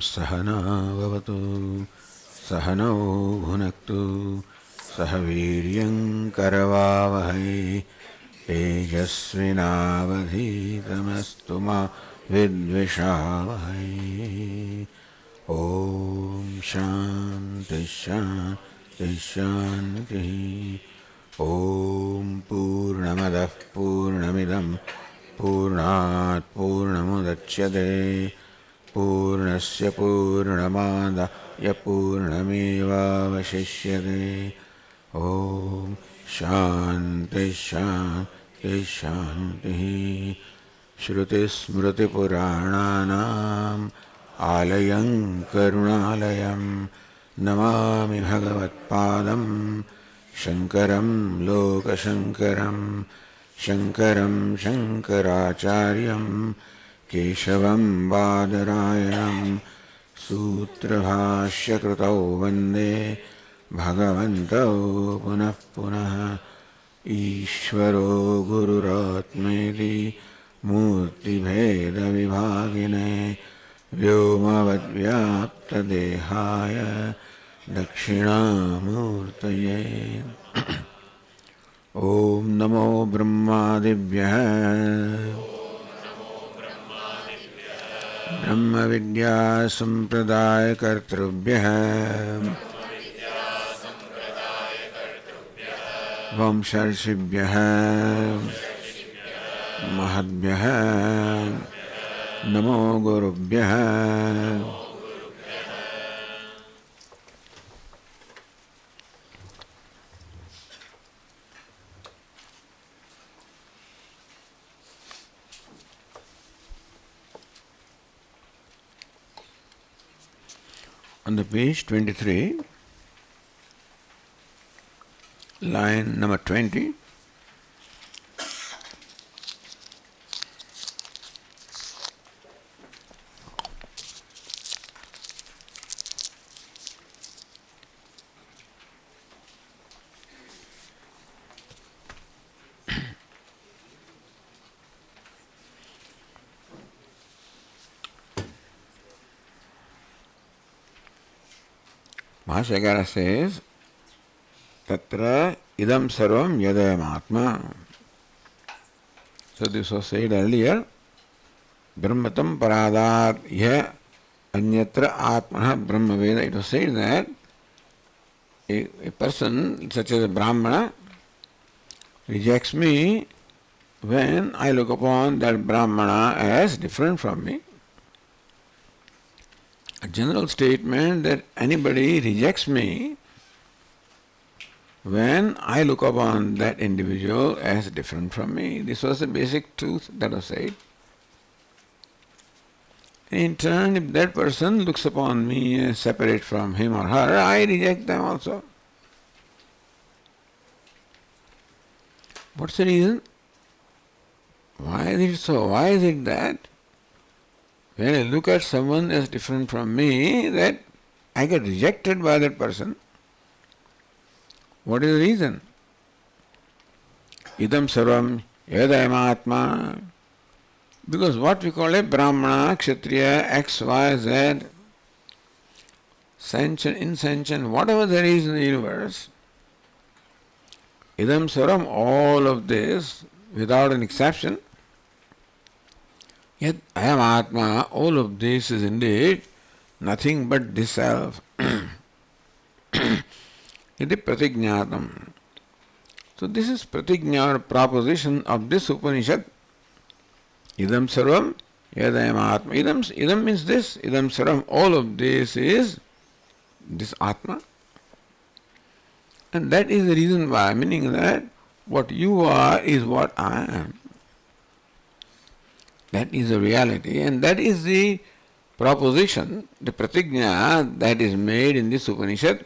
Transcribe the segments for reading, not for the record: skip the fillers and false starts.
सहना भवतु सहनौ भुनक्तु सह वीर्यं करवावहै तेजस्विनावधीतमस्तु मा विद्विषावहै। ॐ शान्ति शान्ति शान्तिः। ॐ पूर्णमदः पूर्णमिदं पूर्णात् पूर्णमुदच्यते पूर्णस्य पूर्णमादाय पूर्णमेवावशिष्यते। ॐ शान्ति शान्ति शान्तिः। श्रुतिस्मृतिपुराणानाम् आलयं करुणालयं नमामि भगवत्पादं शङ्करं लोकशङ्करं शङ्करं शङ्कराचार्यं केशवं बादरायणं सूत्रभाष्यकृतौ वन्दे भगवन्तौ पुनः पुनः। ईश्वरो गुरुरात्मेति मूर्तिभेदविभागिने व्योमवद्व्याप्तदेहाय दक्षिणामूर्तये। ॐ नमो ब्रह्मादिभ्यः ब्रह्मविद्या सम्प्रदायकर्तृभ्यः वंशर्षिभ्यः महद्भ्यः नमो गुरुभ्यः। On the page 23, line number 20, Bhashyakara says, Tatra idam sarvam yadayam atma. So this was said earlier, Brahmatam paradat ya anyatra atmana brahmaveda. It was said that a person such as a Brahmana rejects me when I look upon that Brahmana as different from me. A general statement that anybody rejects me when I look upon that individual as different from me. This was the basic truth that was said. In turn, if that person looks upon me as separate from him or her, I reject them also. What's the reason? Why is it so? Why is it that when I look at someone as different from me, that I get rejected by that person? What is the reason? Idam sarvam yadayam. Because what we call a Brahmana, Kshatriya, X, Y, Z, sentient, insentient, whatever there is in the universe, idam sarvam, all of this, without an exception, yet I am Atma, all of this is indeed nothing but this self. Iti pratignatam. So this is pratigna, or proposition of this Upanishad. Idam sarvam yadayam atma. Idam means this. Idam sarvam, all of this is this Atma. And that is the reason why, meaning that what you are is what I am. That is the reality, and that is the proposition, the pratigna that is made in this Upanishad.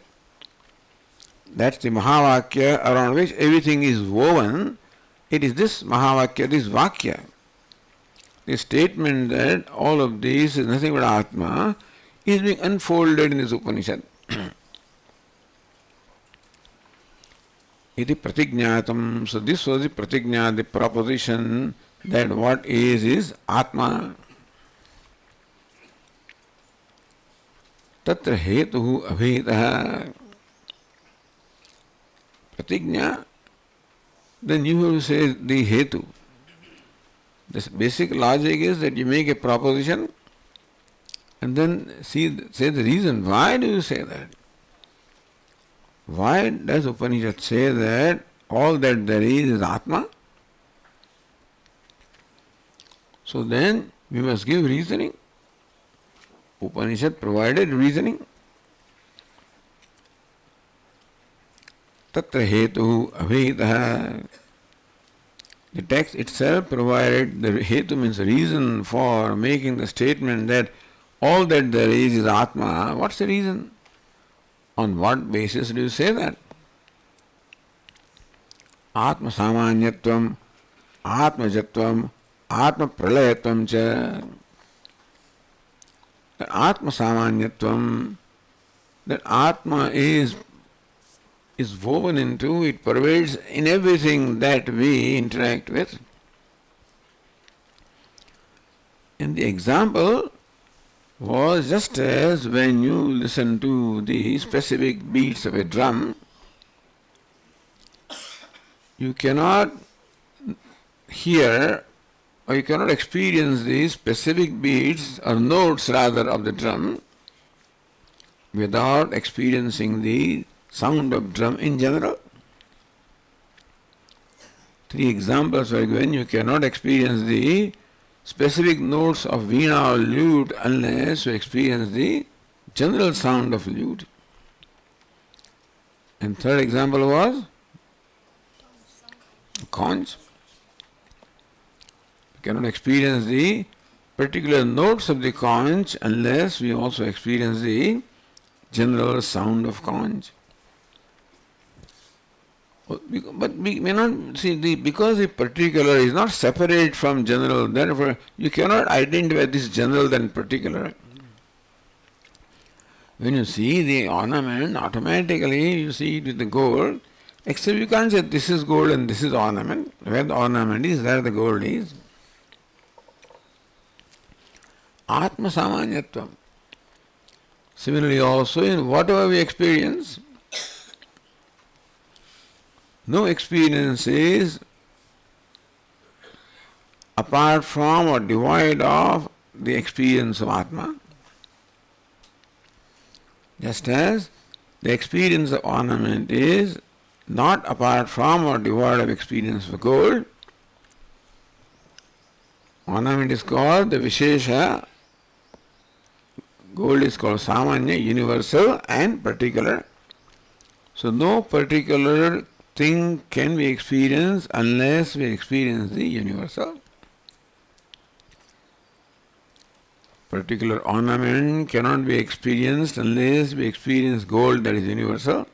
That's the Mahavakya around which everything is woven. It is this Mahavakya, this Vakya, the statement that all of this is nothing but Atma, is being unfolded in this Upanishad. Iti pratignatam. So this was the pratigna, the proposition that what is Atma. Tatra hetuhu abhetaha. Pratigna, then you have to say the hetu. The basic logic is that you make a proposition and then say the reason. Why do you say that? Why does Upanishad say that all that there is Atma? So then we must give reasoning. Upanishad provided reasoning. Tatra hetu abhetaha. The text itself provided the hetu means reason for making the statement that all that there is Atma. What's the reason? On what basis do you say that? Atma samanyatvam, atmajatvam, atma pralayatvam cha. The atma samanyatvam, that Atma is woven into, it pervades in everything that we interact with. And the example was just as when you listen to the specific beats of a drum, you cannot hear or you cannot experience the specific beats or notes rather of the drum without experiencing the sound of drum in general. 3 examples were given. You cannot experience the specific notes of veena or lute unless you experience the general sound of lute. And 3rd example was conch. You cannot experience the particular notes of the conch unless we also experience the general sound of conch. But we may not see because the particular is not separate from general, therefore you cannot identify this general than particular. When you see the ornament, automatically you see it with the gold, except you can't say this is gold and this is ornament. Where the ornament is, there the gold is. Atma samanyatvam. Similarly also in whatever we experience, no experience is apart from or devoid of the experience of Atma. Just as the experience of ornament is not apart from or devoid of experience of gold. Ornament is called the Vishesha, gold is called Samanya, universal and particular. So no particular thing can be experienced unless we experience the universal. Particular ornament cannot be experienced unless we experience gold that is universal.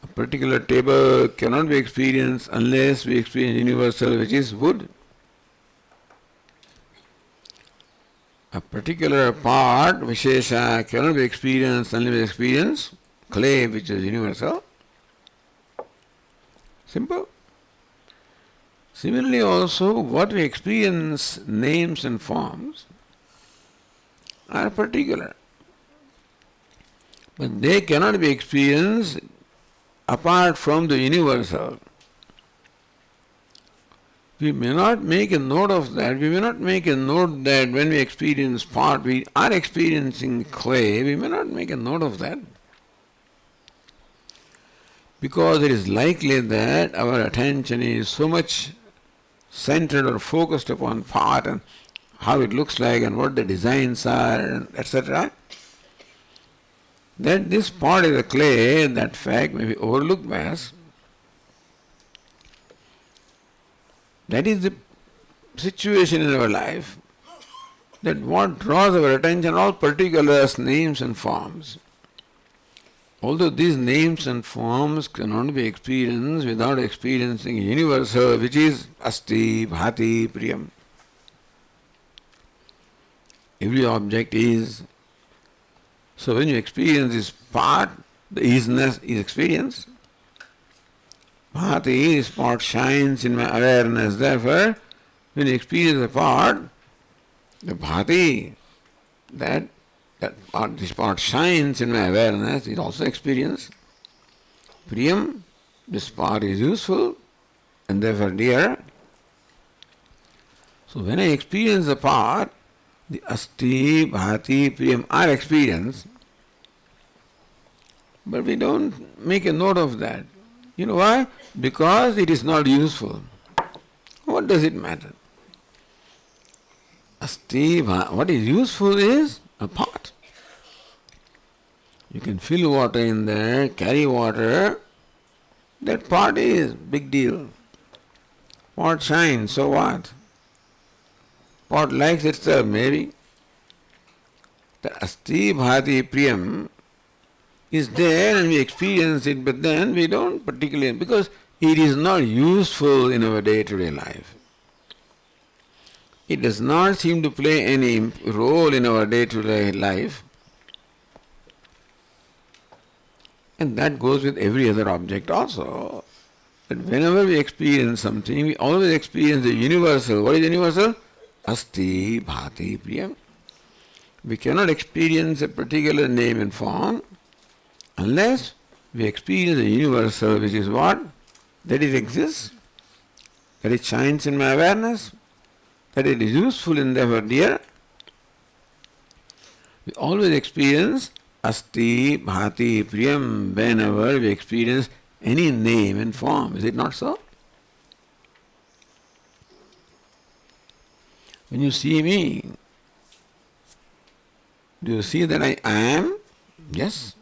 A particular table cannot be experienced unless we experience universal, which is wood. A particular part, Vishesha, cannot be experienced unless we experience clay, which is universal. Simple. Similarly also, what we experience, names and forms, are particular. But they cannot be experienced apart from the universal. We may not make a note of that. We may not make a note that when we experience pot, we are experiencing clay. We may not make a note of that. Because it is likely that our attention is so much centered or focused upon pot and how it looks like and what the designs are, etc., that this pot is a clay, that fact may be overlooked by us. That is the situation in our life, that what draws our attention, all particulars, names and forms. Although these names and forms cannot be experienced without experiencing universal, which is asti, bhati, priyam. Every object is. So when you experience this part, the isness is experienced. Bhati, this part shines in my awareness. Therefore, when you experience a part, the bhati, that this part shines in my awareness is also experience. Priyam, this part is useful and therefore dear. So when I experience the part, the asti, bhati, priyam are experienced, but we don't make a note of that. You know why? Because it is not useful. What does it matter? Asti, what is useful is a pot. You can fill water in there, carry water. That pot is big deal. Pot shines, so what? Pot likes itself, maybe. The asti, bhati, priyam is there and we experience it, but then we don't particularly, because it is not useful in our day-to-day life. It does not seem to play any role in our day-to-day life. And that goes with every other object also. But whenever we experience something, we always experience the universal. What is universal? Asti, bhati, priyam. We cannot experience a particular name and form unless we experience the universal, which is what? That it exists, that it shines in my awareness, that it is useful and therefore dear. We always experience asti, bhati, priyam whenever we experience any name and form. Is it not so? When you see me, do you see that I am? Yes.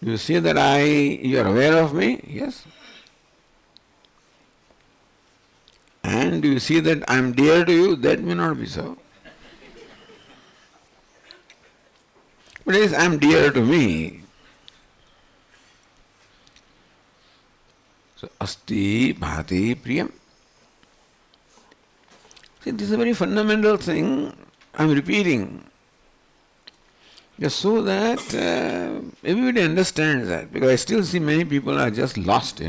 Do you see that you are aware of me? Yes. And do you see that I am dear to you? That may not be so. But yes, I am dear to me. So, asti, bhati, priyam. See, this is a very fundamental thing I am repeating. Just so that everybody understands that, because I still see many people are just lost,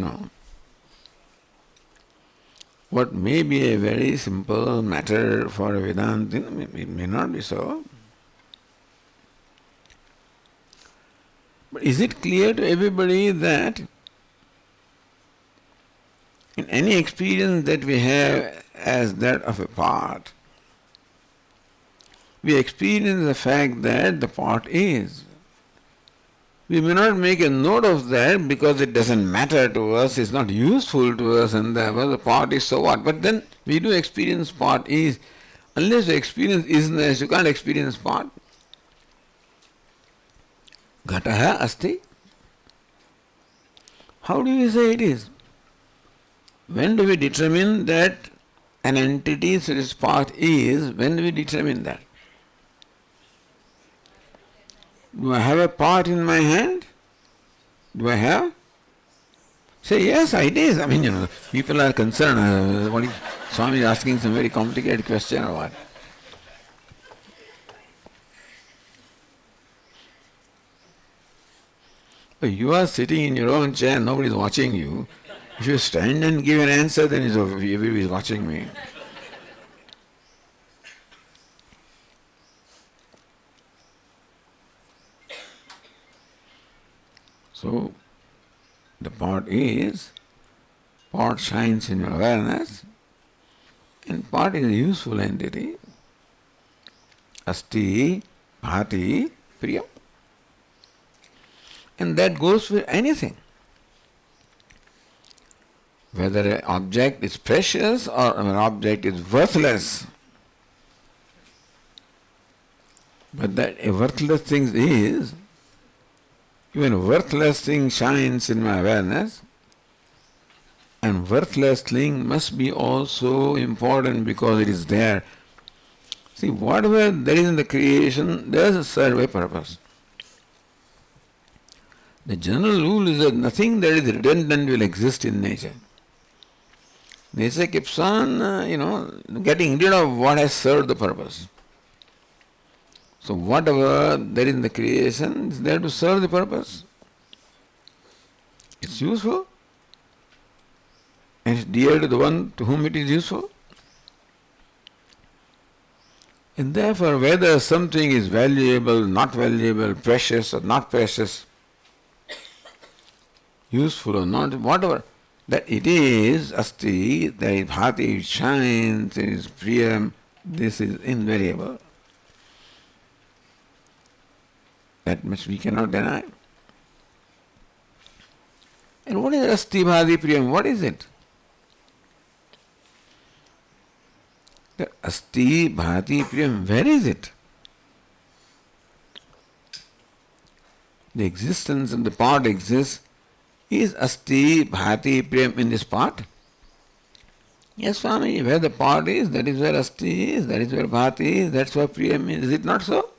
What may be a very simple matter for a Vedanta, it may not be so. But is it clear to everybody that in any experience that we have as that of a part, we experience the fact that the part is. We may not make a note of that because it doesn't matter to us, it's not useful to us, and the part is so what. But then we do experience part is. Unless you experience isness, you can't experience part. Ghataha asti. How do we say it is? When do we determine that an entity such as part is? When do we determine that? Do I have a part in my hand? Do I have? Say yes, it is. People are concerned. What is Swami is asking some very complicated question or what? You are sitting in your own chair, nobody is watching you. If you stand and give an answer, then everybody is watching me. So, the part shines in your awareness, and part is a useful entity. Asti, bhati, priyam. And that goes for anything. Whether an object is precious or an object is worthless. But that a worthless thing is, even a worthless thing shines in my awareness, and worthless thing must be also important because it is there. See, whatever there is in the creation, there is a serve a purpose. The general rule is that nothing that is redundant will exist in nature. Nature keeps on, getting rid of what has served the purpose. So whatever there is in the creation is there to serve the purpose. It's useful and it's dear to the one to whom it is useful. And therefore, whether something is valuable, not valuable, precious or not precious, useful or not, whatever, that it is asti, that is bhati, it shines, it is priyam, this is invariable. That much we cannot deny. And what is asti, bhati, priyam? What is it? The asti, bhati, priyam, where is it? The existence of the pot exists. Is asti, bhati, priyam in this pot? Yes, Swami, where the pot is, that is where asti is, that is where bhati is, that's where priyam is. Is it not so?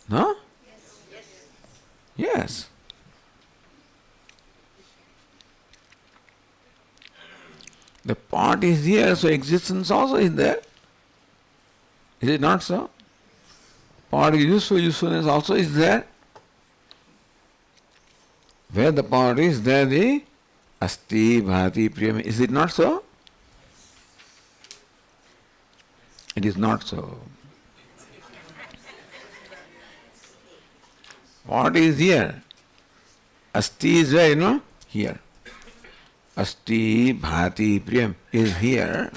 No? Yes. The pot is here, so existence also is there. Is it not so? Pot is useful, usefulness also is there. Where the pot is, there the asti, bhati, priyam. Is it not so? It is not so. What is here? Asti is where, here. Asti, bhati, priyam is here.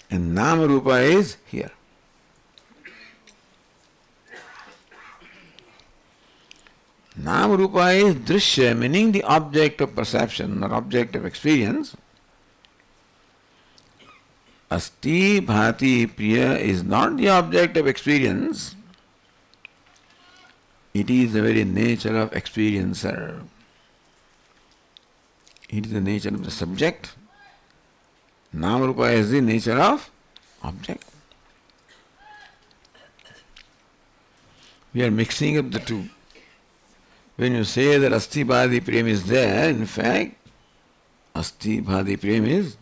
And nama rupa is here. Nama rupa is drishya, meaning the object of perception or object of experience. Asti, bhati, priya is not the object of experience. It is the very nature of experiencer. It is the nature of the subject. Nama rupa is the nature of object. We are mixing up the two. When you say that asti, bhati, priyam is there, in fact, asti, bhati, priyam is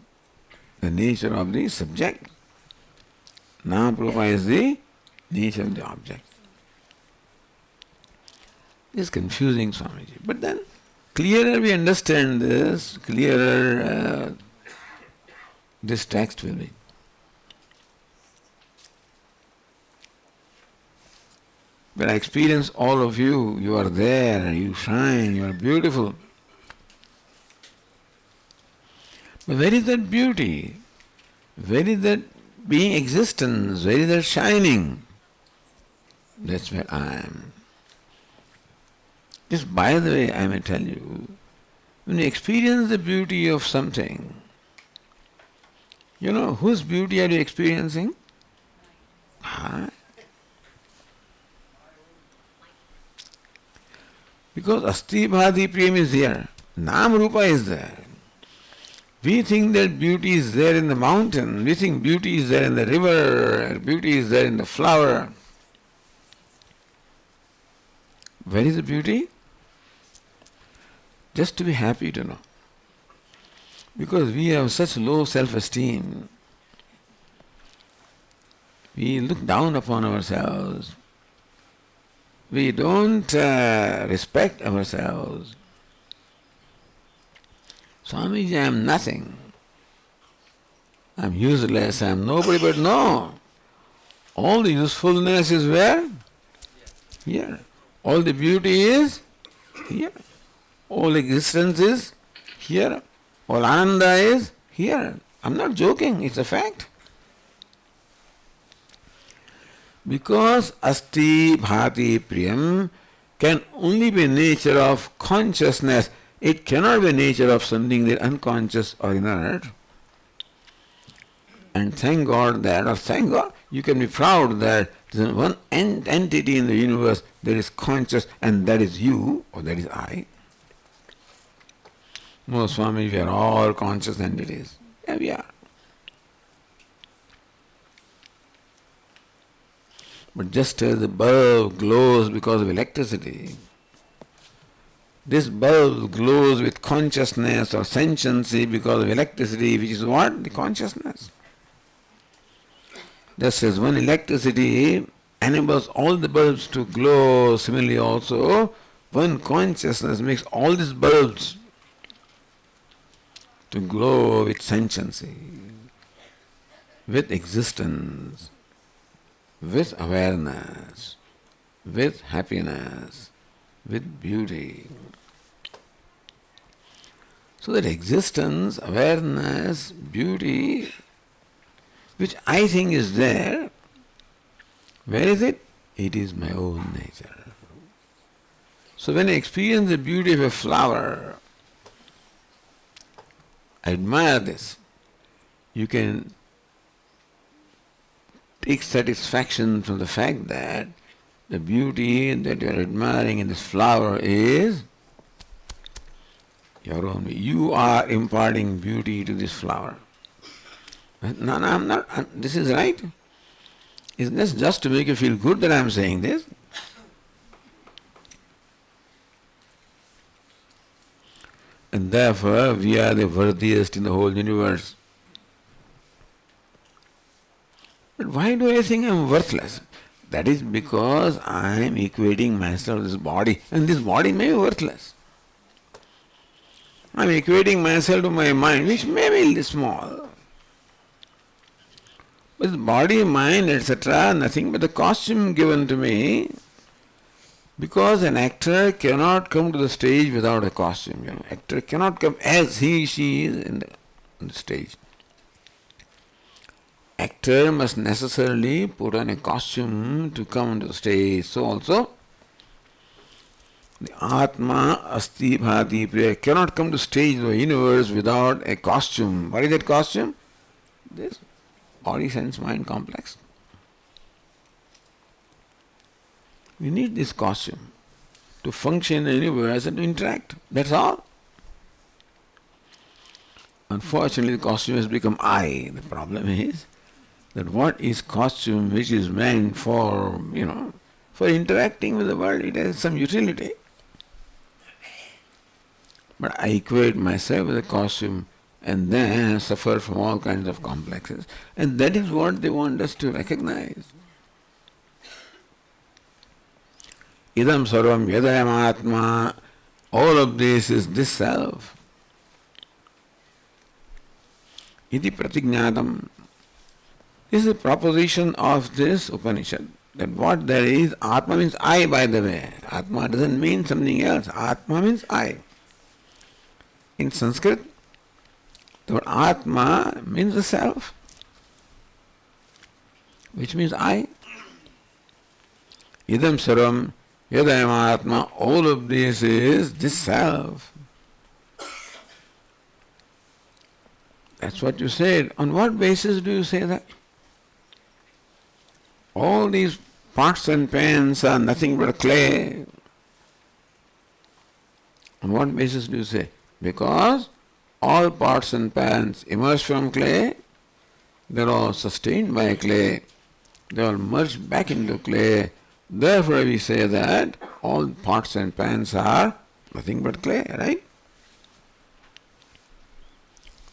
the nature of the subject. Nama rupa is the nature of the object. This is confusing, Swamiji. But then, clearer we understand this, clearer this text will be. When I experience all of you, you are there, you shine, you are beautiful. But where is that beauty? Where is that being existence? Where is that shining? That's where I am. Just by the way, I may tell you, when you experience the beauty of something, whose beauty are you experiencing? Huh? Because asti, bhati, priyam is here. Nam rupa is there. We think that beauty is there in the mountain. We think beauty is there in the river. Beauty is there in the flower. Where is the beauty? Just to be happy to know. Because we have such low self-esteem. We look down upon ourselves. We don't respect ourselves. Swamiji, I am nothing. I am useless, I am nobody, but no. All the usefulness is where? Here. All the beauty is here. All existence is here. All ananda is here. I am not joking, it's a fact. Because asti, bhati, priyam can only be nature of consciousness. It cannot be nature of something that is unconscious or inert. And thank God that, or thank God, you can be proud that there is one entity in the universe that is conscious, and that is you, or that is I. No, Swami, we are all conscious entities. Yeah, we are. But just as the bulb glows because of electricity, this bulb glows with consciousness or sentiency because of electricity, which is what? The consciousness. Just as one electricity enables all the bulbs to glow, similarly also, one consciousness makes all these bulbs to glow with sentiency. with existence, with awareness, with happiness, with beauty. So that existence, awareness, beauty, which I think is there, where is it? It is my own nature. So when I experience the beauty of a flower, I admire this. You can take satisfaction from the fact that the beauty that you are admiring in this flower is your own. You are imparting beauty to this flower. No, I'm not. This is right. Isn't this just to make you feel good that I'm saying this? And therefore, we are the worthiest in the whole universe. But why do I think I'm worthless? That is because I am equating myself with this body, and this body may be worthless. I am equating myself to my mind, which may be small. But body, mind, etc., nothing but the costume given to me, because an actor cannot come to the stage without a costume. Actor cannot come as he, she is on the stage. Actor must necessarily put on a costume to come to the stage. So also, the Atma Asti Bhati Priya cannot come to stage of the universe without a costume. What is that costume? This body, sense, mind complex. We need this costume to function in the universe and to interact. That's all. Unfortunately, the costume has become I. The problem is that what is costume which is meant for, for interacting with the world, it has some utility. But I equate myself with a costume and then suffer from all kinds of complexes. And that is what they want us to recognize. Idam sarvam yadayam atma, all of this is this self. Iti pratignatam. This is the proposition of this Upanishad. That what there is, Atma means I, by the way. Atma doesn't mean something else. Atma means I. In Sanskrit, the word Atma means the self, which means I. Idam sarvam yadayam atma, all of this is this self. That's what you said. On what basis do you say that? All these pots and pans are nothing but clay. On what basis do you say? Because all pots and pans emerge from clay, they are all sustained by clay, they all merge back into clay. Therefore we say that all pots and pans are nothing but clay, right?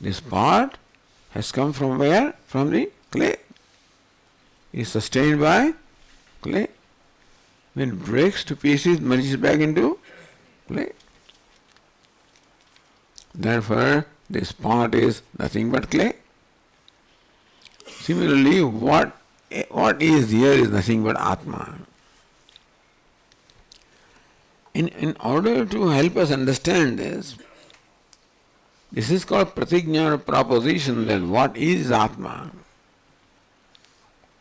This pot has come from where? From the clay. It is sustained by clay. When it breaks to pieces, merges back into clay. Therefore, this pot is nothing but clay. Similarly, what is here is nothing but Atma. In order to help us understand this is called pratigna, or proposition, that what is Atma.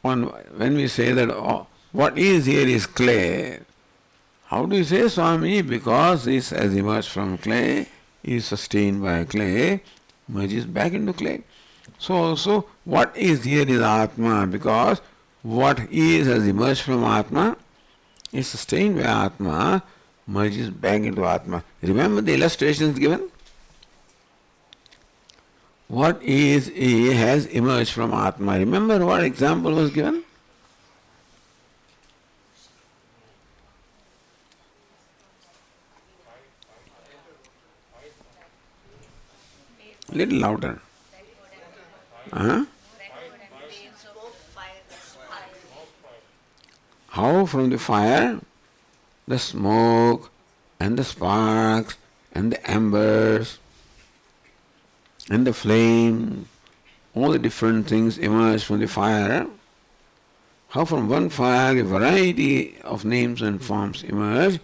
When we say that what is here is clay, how do you say, Swami? Because this has emerged from clay, is sustained by clay, merges back into clay. So also, what is here is Atma, because what is has emerged from Atma, is sustained by Atma, merges back into Atma. Remember the illustrations given? What is has emerged from Atma. Remember what example was given? Little louder. Huh? How from the fire, the smoke and the sparks and the embers and the flame all the different things emerge from the fire, how from one fire a variety of names and forms emerge,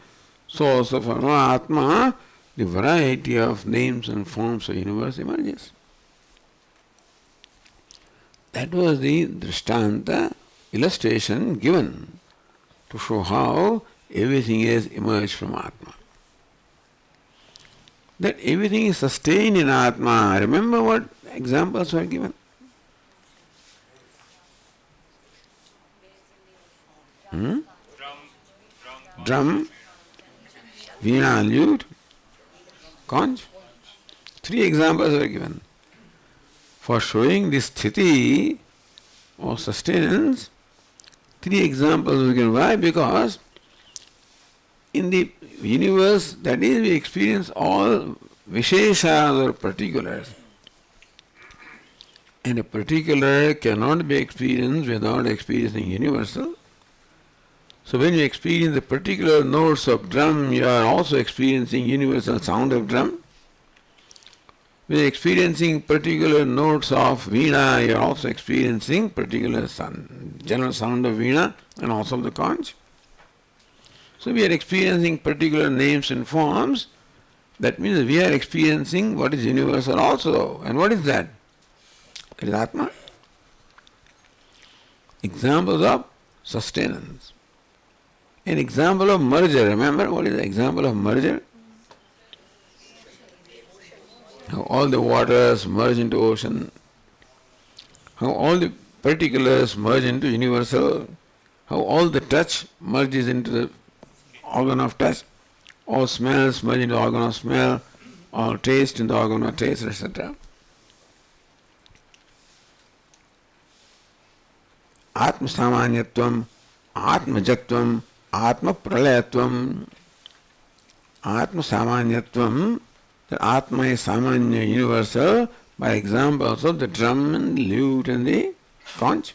so also from Atma the variety of names and forms of universe emerges. That was the Drishtanta illustration given to show how everything has emerged from Atma. That everything is sustained in Atma. Remember what examples were given? Drum, veena, lute, conch. 3 examples were given. For showing this sthiti or sustenance, 3 examples were given. Why? Because in the universe, that is, we experience all visheshas or particulars. And a particular cannot be experienced without experiencing universal. So when you experience the particular notes of drum, you are also experiencing universal sound of drum. When you are experiencing particular notes of veena, you are also experiencing particular general sound of veena and also of the conch. So we are experiencing particular names and forms. That means we are experiencing what is universal also. And what is that? That is Atma. Examples of sustenance. An example of merger. Remember what is the example of merger? How all the waters merge into ocean. How all the particulars merge into universal. How all the touch merges into the organ of touch. All smells merge into organ of smell. All taste into organ of taste, etc. Atma samanyatvam, atmajatvam, atma pralayatvam. Atma samanyatvam, the Atma is samanya, universal, by examples of the drum and the lute and the conch.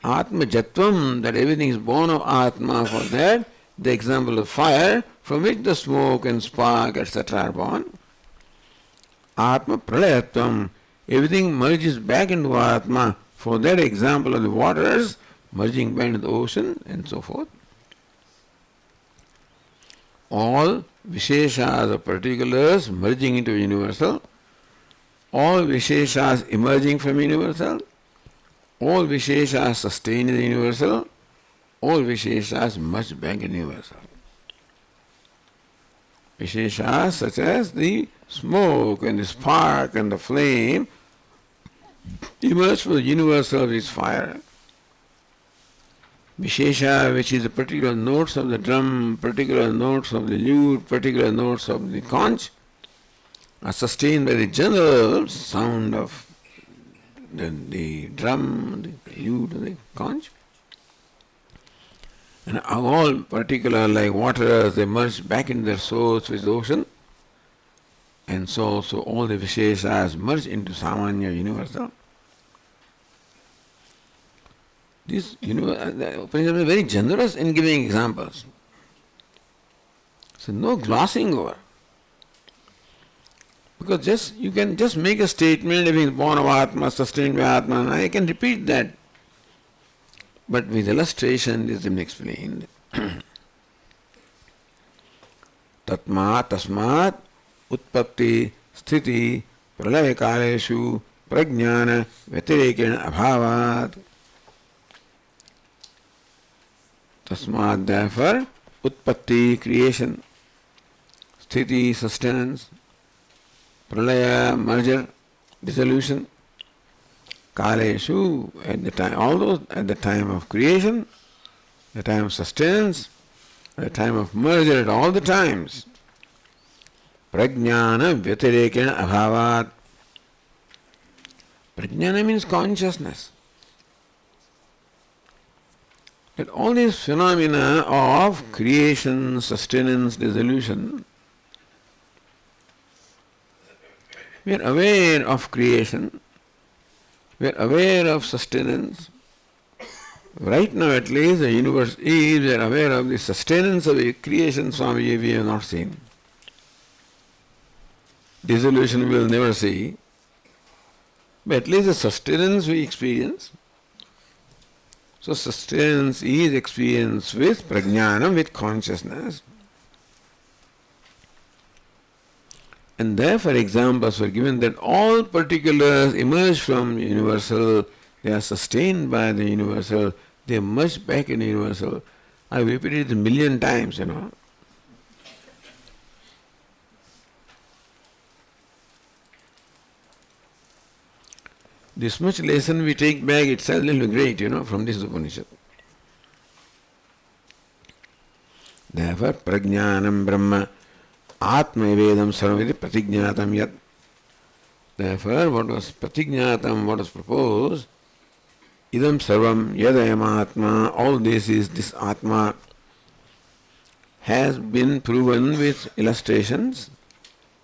Atmajatvam, that everything is born of Atma, for that the example of fire, from which the smoke and spark, etc. are born. Atma pralayatvam, everything merges back into Atma, for that example of the waters merging back into the ocean and so forth. All visheshas or particulars merging into universal, all visheshas emerging from universal, all visheshas sustained in the universal, all visheshas merge back in universal. Visheshas such as the smoke and the spark and the flame emerge from the universal which is fire. Vishesha, which is the particular notes of the drum, particular notes of the lute, particular notes of the conch, are sustained by the general sound of the drum, the lute, and the conch. And all particular, like water, they merge back into their source with the ocean. And so all the Visheshas merge into Samanya, universal. This Upanishad is very generous in giving examples. So no glossing over. Because you can just make a statement, if he is born of Atma, sustained by Atma, and I can repeat that. But with illustration, this is explained. Tasmat, utpatti, sthiti, pralaya kaleshu, prajnana, vyatirekena abhavat. Tasmat, therefore, utpatti, creation, sthiti, sustenance, pralaya, merger, dissolution, kaleshu, at the time, all those at the time of creation, the time of sustenance, the time of merger, at all the times. Prajnana vyatirekena abhavat. Prajnana means consciousness. That all these phenomena of creation, sustenance, dissolution, we are aware of creation, we are aware of sustenance. Right now at least the universe is, we are aware of the sustenance of the creation, Swami, we have not seen. Dissolution we will never see. but at least the sustenance we experience. So sustenance is experienced with prajnanam, with consciousness. And therefore examples were given that all particulars emerge from universal, they are sustained by the universal, they emerge back in the universal. I've repeated it a million times, This much lesson we take back itself will be great, from this Upanishad. Therefore, prajnanam brahma atma vedam sarvamiti pratignatam yat. Therefore, what was pratignatam, what was proposed, idam sarvam yadayam atma, all this is this atma, has been proven with illustrations,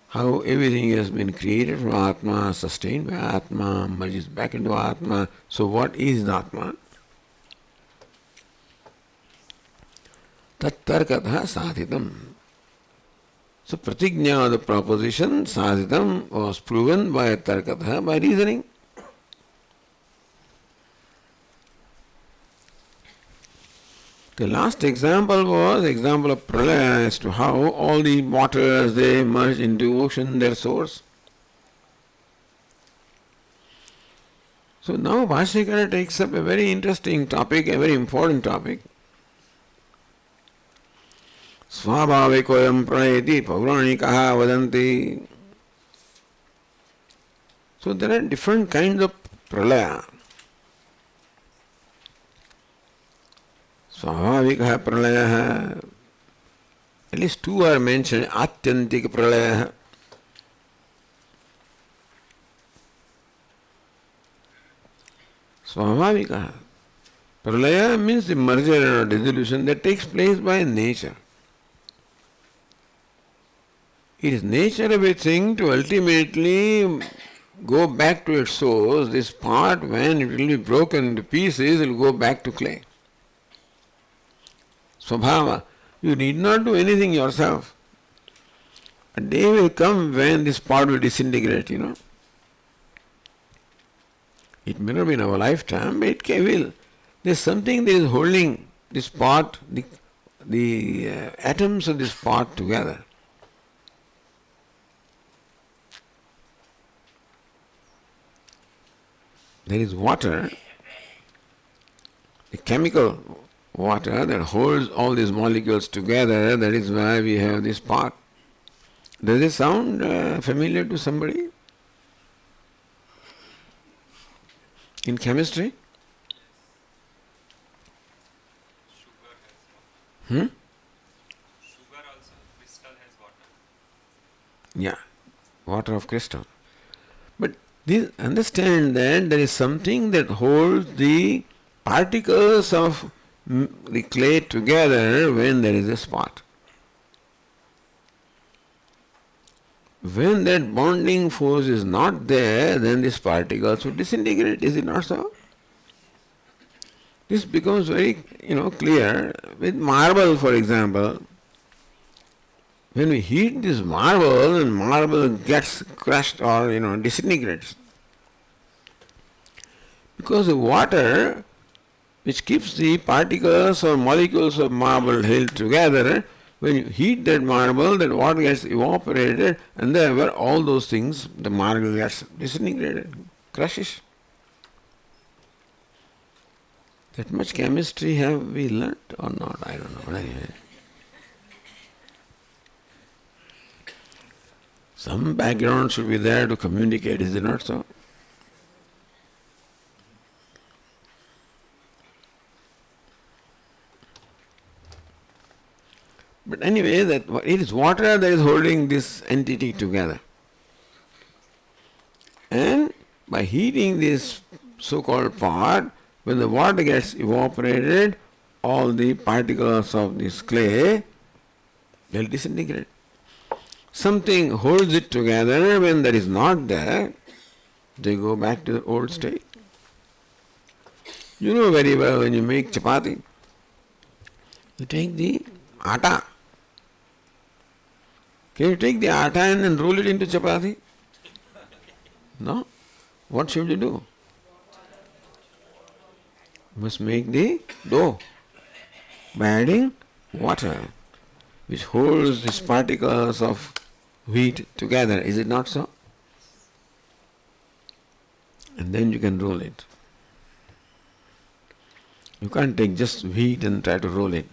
how everything has been created from atma, sustained by atma, merges back into atma. So what is the atma? Tat tarkatha sadhitam. So pratigna, the proposition, sadhitam, was proven by tarkatha, by reasoning. The last example was example of pralaya, as to how all the waters, they merge into ocean, their source. So now Bhashyakara takes up a very interesting topic, a very important topic. Swabhavikoyam pralayati paurāṇikaha vadanti. So there are different kinds of pralaya. Swabhavikaha pralaya, at least two are mentioned, atyantika pralaya. Swabhavikaha. Pralaya means the merger or dissolution that takes place by nature. It is nature of a thing to ultimately go back to its source. This part, when it will be broken into pieces, it will go back to clay. Swabhava. You need not do anything yourself. A day will come when this part will disintegrate, It may not be in our lifetime, but it will. There is something that is holding this part, the atoms of this part together. There is water, the chemical water that holds all these molecules together. That is why we have this part. Does it sound familiar to somebody? In chemistry? Sugar has water. Sugar also, crystal has water. Yeah, water of crystal. But understand that there is something that holds the particles of the clay together when there is a spot. When that bonding force is not there, then these particles will disintegrate. Is it not so? This becomes very, clear with marble, for example. When we heat this marble, and marble gets crushed or disintegrates. Because the water which keeps the particles or molecules of marble held together, when you heat that marble, that water gets evaporated, and therefore all those things, the marble gets disintegrated, crushes. That much chemistry have we learnt or not? I don't know. But anyway. Some background should be there to communicate, is it not so? But anyway, that it is water that is holding this entity together. And by heating this so-called part, when the water gets evaporated, all the particles of this clay will disintegrate. Something holds it together. When that is not there, they go back to the old state. You know very well when you make chapati, you take the atta. Can you take the atta and then roll it into chapati? No? What should you do? You must make the dough by adding water, which holds these particles of wheat together. Is it not so? And then you can roll it. You can't take just wheat and try to roll it.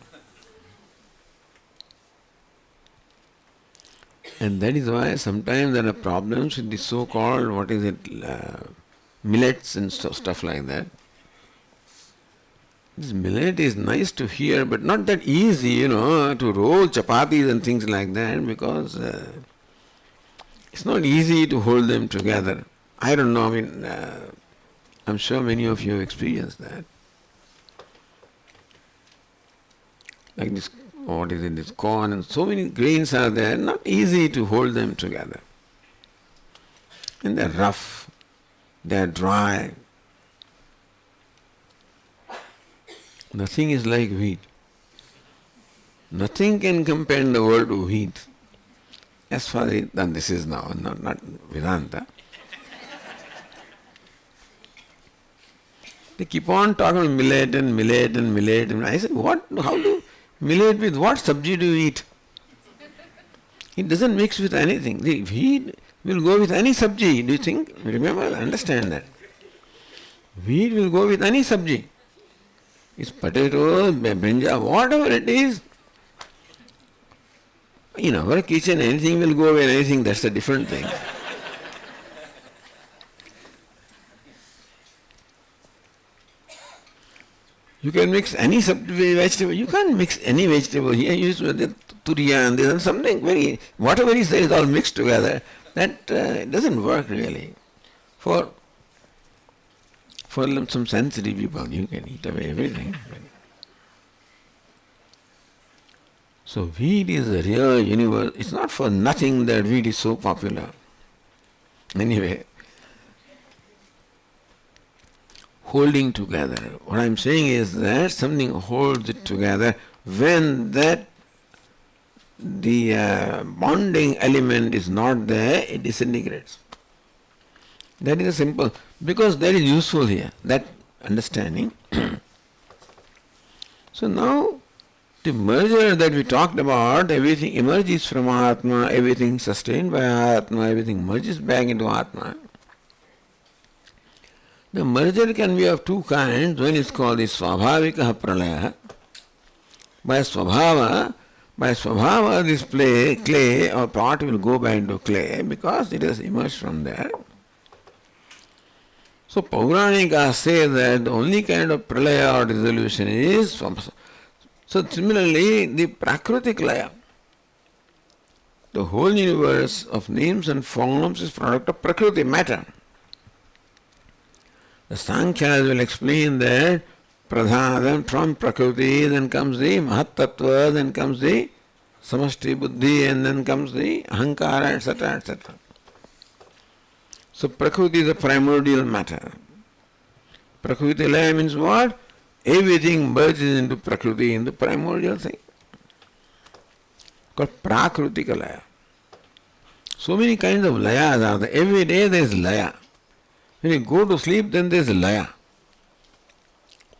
And that is why sometimes there are problems with the so-called, millets and stuff like that. This millet is nice to hear, but not that easy, to roll chapatis and things like that, because it's not easy to hold them together. I don't know, I'm sure many of you have experienced that. Like this, this corn, and so many grains are there, not easy to hold them together. And they're rough, they're dry. Nothing is like wheat. Nothing can compare in the world to wheat. As far as this is now, not Vedanta. They keep on talking millet and millet and millet. And I said, what? How do millet with what sabji do you eat? It doesn't mix with anything. The wheat will go with any sabji. Do you think? Remember, understand that. Wheat will go with any sabji. It's potatoes, brinjal, whatever it is. In our kitchen, anything will go with anything. That's a different thing. You can mix any vegetable. You can't mix any vegetable. Here you use the turiya and this and something whatever is there is all mixed together. That doesn't work really. For some sensitive people, you can eat away everything. So wheat is a real universe. It's not for nothing that wheat is so popular. Anyway, holding together. What I'm saying is that something holds it together when the bonding element is not there, it disintegrates. That is a simple, because that is useful here, that understanding. So now, the merger that we talked about, everything emerges from Atma, everything sustained by Atma, everything merges back into Atma. The merger can be of two kinds. One is called the Swabhavika Pralaya. By Swabhava, this clay or pot will go back into clay because it has emerged from there. So Pauranika say that the only kind of pralaya or dissolution is from. So similarly, the Prakritik Laya, the whole universe of names and forms is product of Prakriti, matter. The Sankhyas will explain that Pradhana, then from Prakriti, then comes the Mahat Tattva, then comes the Samashti Buddhi, and then comes the Ahankara, etc., etc. So Prakriti is a primordial matter. Prakriti Laya means what? Everything merges into Prakriti, into primordial thing. Called Prakritika Laya. So many kinds of layas are there. Every day there is laya. When you go to sleep, then there is laya.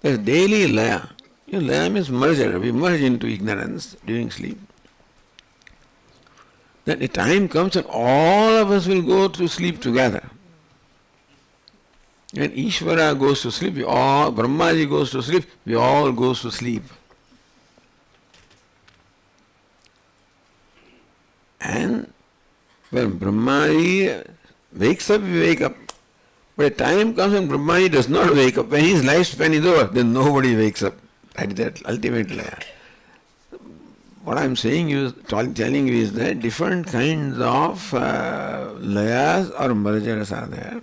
There is daily laya. Laya means merger. We merge into ignorance during sleep. Then a time comes and all of us will go to sleep together. And Ishvara goes to sleep, Brahmaji goes to sleep, we all go to sleep. And when Brahmaji wakes up, we wake up. But a time comes when Brahmaji does not wake up. When his lifespan is over, then nobody wakes up. That is that ultimate laya. What I am saying is, telling you is that different kinds of layas or mergers are there.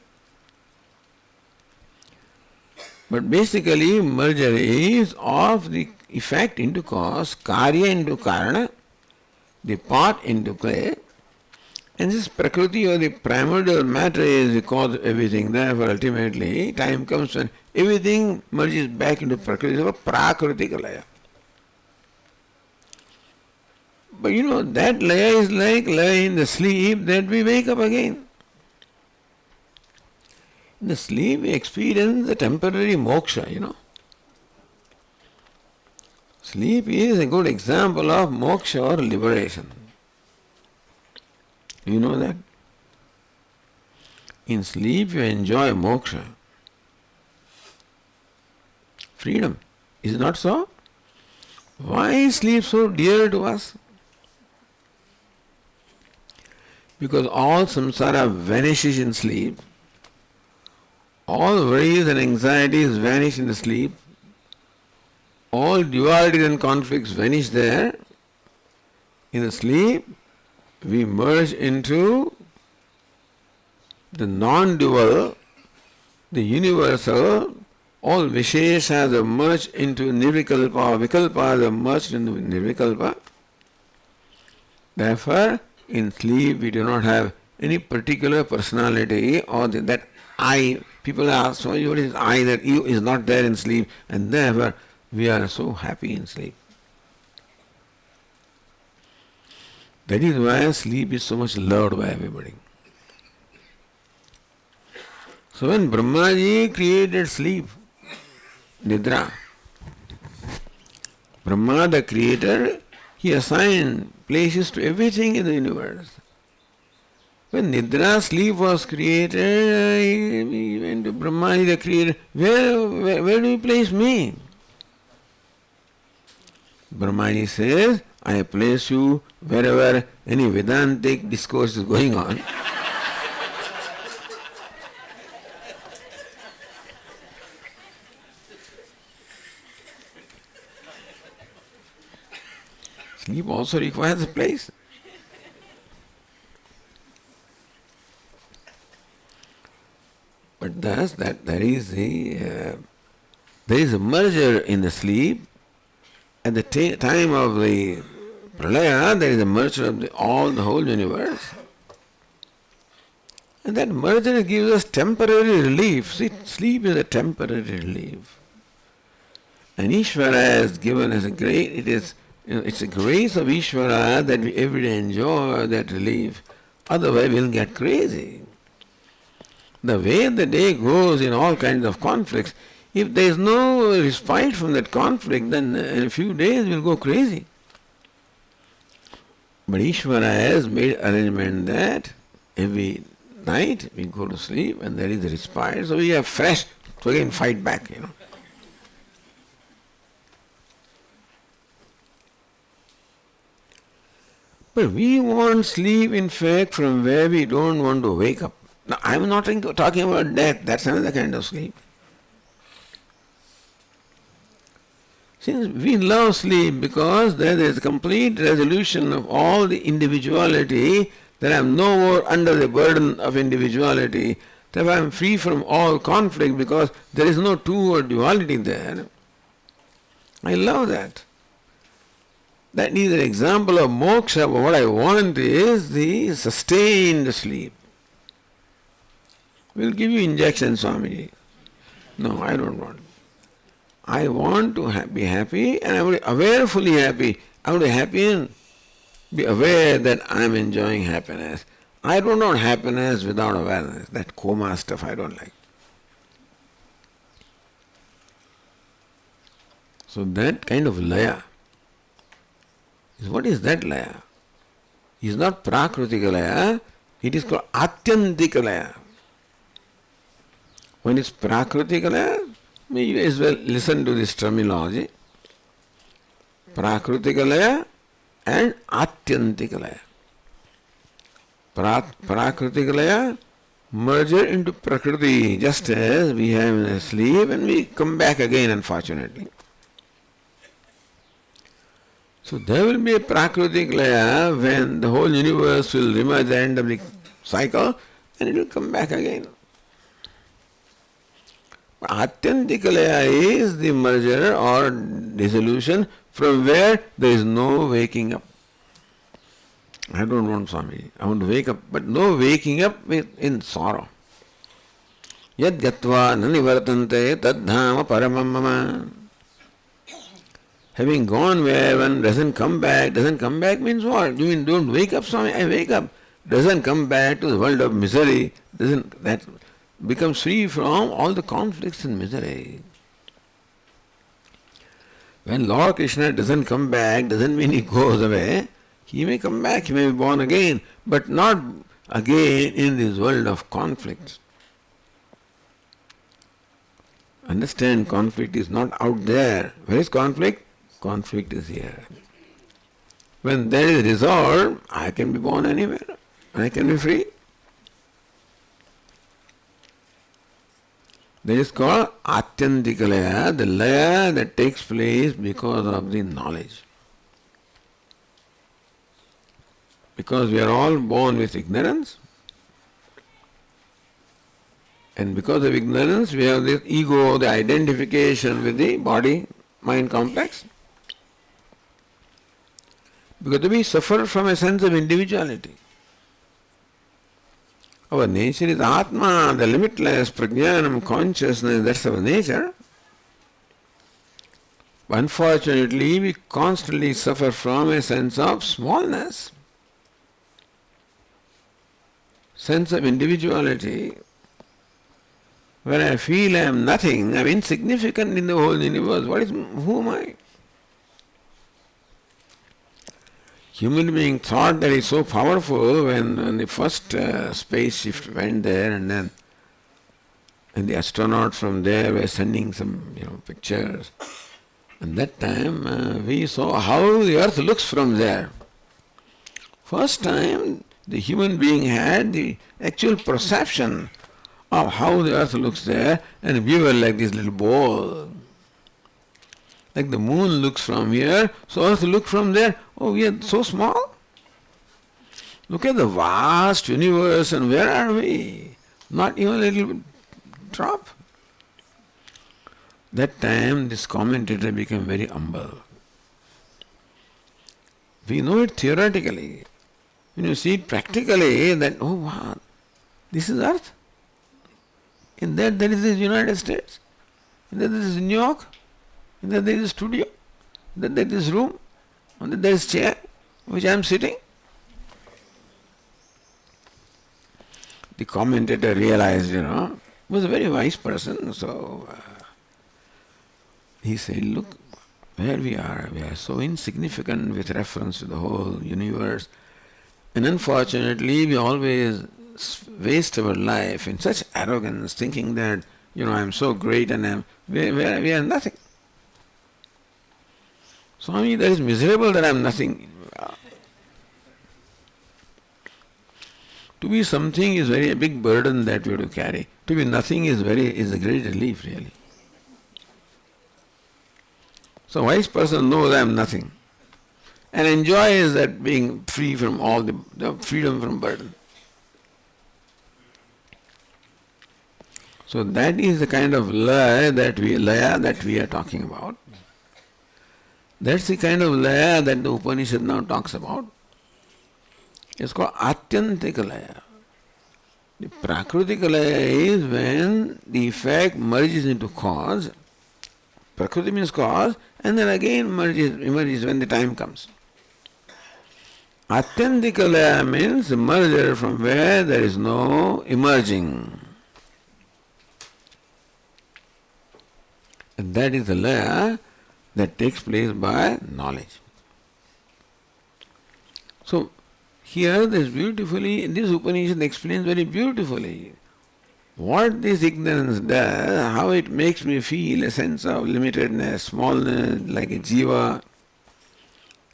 But basically, merger is of the effect into cause, karya into karana, the pot into clay, and this prakriti or the primordial matter is the cause of everything. Therefore, ultimately, time comes when everything merges back into prakriti, so prakritika laya. But that laya is like laya in the sleep that we wake up again. In the sleep we experience the temporary moksha. Sleep is a good example of moksha or liberation. You know that? In sleep you enjoy moksha. Freedom. Is it not so? Why is sleep so dear to us? Because all samsara vanishes in sleep. All worries and anxieties vanish in the sleep. All dualities and conflicts vanish there. In the sleep, we merge into the non-dual, the universal. All visheshas are merged into nirvikalpa, vikalpas are merged into nirvikalpa. Therefore, in sleep we do not have any particular personality or that I. People ask, so what is I, that you is not there in sleep, and therefore we are so happy in sleep. That is why sleep is so much loved by everybody. So when Brahmaji created sleep, Nidra, Brahma the creator, he assigned places to everything in the universe. When Nidra, sleep was created, he went to Brahmaji the creator, where do you place me? Brahmaji says, I place you wherever any Vedantic discourse is going on. Sleep also requires a place. But thus there is a merger in the sleep. At the time of the pralaya, there is a merger of the whole universe. And that merger gives us temporary relief. See, sleep is a temporary relief. And Ishvara has given us it's a grace of Ishvara that we every day enjoy that relief. Otherwise we'll get crazy. The way the day goes in all kinds of conflicts, if there is no respite from that conflict, then in a few days we'll go crazy. But Ishvara has made arrangement that every night we go to sleep and there is a respite, so we are fresh to again fight back, But we want sleep, in fact, from where we don't want to wake up. Now, I'm not talking about death, that's another kind of sleep. Since we love sleep because there is a complete resolution of all the individuality, that I am no more under the burden of individuality, therefore I am free from all conflict because there is no two or duality there. I love that. That is an example of moksha, but what I want is the sustained sleep. We'll give you injection, Swami. No, I don't want. I want to be happy, and I want to be awarefully happy. I want to be happy and be aware that I am enjoying happiness. I don't want happiness without awareness. That coma stuff I don't like. So that kind of laya. What is that laya? It is not prakritika laya, it is called atyantika laya. When it's prakritika laya, you as well listen to this terminology. Prakritika laya and atyantika laya. Prakritika laya merger into prakriti, just as we have in a sleep and we come back again, unfortunately. So there will be a prakritik laya when the whole universe will emerge at the end of the cycle and it will come back again. But atyantika laya is the merger or dissolution from where there is no waking up. I don't want Swami. I want to wake up, but no waking up in sorrow. Yad gatva nanivartante tadhama paramam mama. Having gone where one doesn't come back means what? You mean don't wake up, Swami? I wake up. Doesn't come back to the world of misery. becomes free from all the conflicts and misery. When Lord Krishna doesn't come back, doesn't mean he goes away. He may come back, he may be born again, but not again in this world of conflict. Understand, conflict is not out there. Where is conflict? Conflict is here. When there is resolve, I can be born anywhere, and I can be free. That is called Atyantika Laya, the laya that takes place because of the knowledge. Because we are all born with ignorance, and because of ignorance we have this ego, the identification with the body-mind complex. Because we suffer from a sense of individuality. Our nature is Atma, the limitless Prajnanam, consciousness, that's our nature. But unfortunately, we constantly suffer from a sense of smallness, sense of individuality, where I feel I am nothing, I am insignificant in the whole universe. Who am I? Human being thought that it's so powerful when the first spaceship went there, and then the astronauts from there were sending some pictures. And that time we saw how the earth looks from there. First time the human being had the actual perception of how the earth looks there, and we were like this little ball. Like the moon looks from here, so earth looks from there. Oh, we are so small. Look at the vast universe, and where are we? Not even a little drop. That time this commentator became very humble. We know it theoretically. When you see it practically, that, oh wow, this is earth. In that there is the United States. In that there is New York. In that there is a studio. In that there is this room. In that there is chair which I am sitting. The commentator realized, was a very wise person, so he said, look, where we are so insignificant with reference to the whole universe, and unfortunately we always waste our life in such arrogance, thinking that, I am so great and we are nothing. Swami, that is miserable that I am nothing. To be something is a big burden that we have to carry. To be nothing is a great relief, really. So a wise person knows I am nothing, and enjoys that being free from all the freedom from burden. So that is the kind of laya that we are talking about. That's the kind of laya that the Upanishad now talks about. It's called Atyantika Laya. The Prakritika Laya is when the effect merges into cause. Prakriti means cause, and then again emerges when the time comes. Atyantika Laya means the merger from where there is no emerging. And that is the laya that takes place by knowledge. So, here this Upanishad explains very beautifully what this ignorance does, how it makes me feel a sense of limitedness, smallness, like a jiva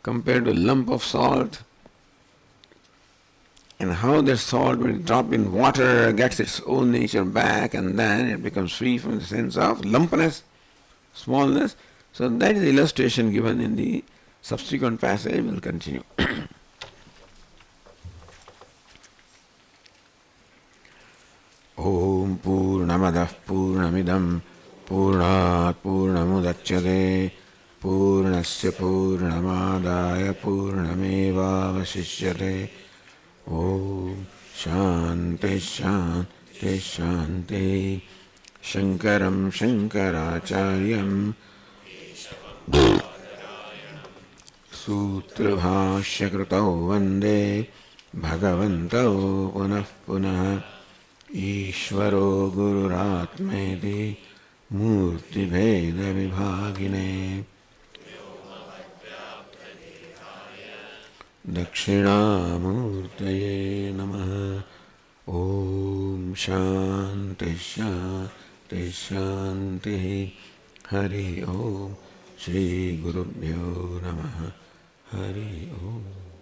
compared to a lump of salt, and how the salt, when it dropped in water, gets its own nature back, and then it becomes free from the sense of lumpness, smallness. So that is the illustration given in the subsequent passage. We will continue. Om Purnamadah Purnamidam Purnat Purnamudachyate Purnasya Purnamadaya Purnameva Vasishyate. Om Shanti Shanti Shanti. Shankaram Shankaracharyam Sutra Bhashya Kritau Vande Bhagavantau Punah Punah. ईश्वरो गुरुरात्मेति मूर्तिभेदविभागिने दक्षिणामूर्तये नमः। ॐ शान्ति शान्ति शान्तिः। हरि ओम। श्री गुरुभ्यो नमः। हरि ओम।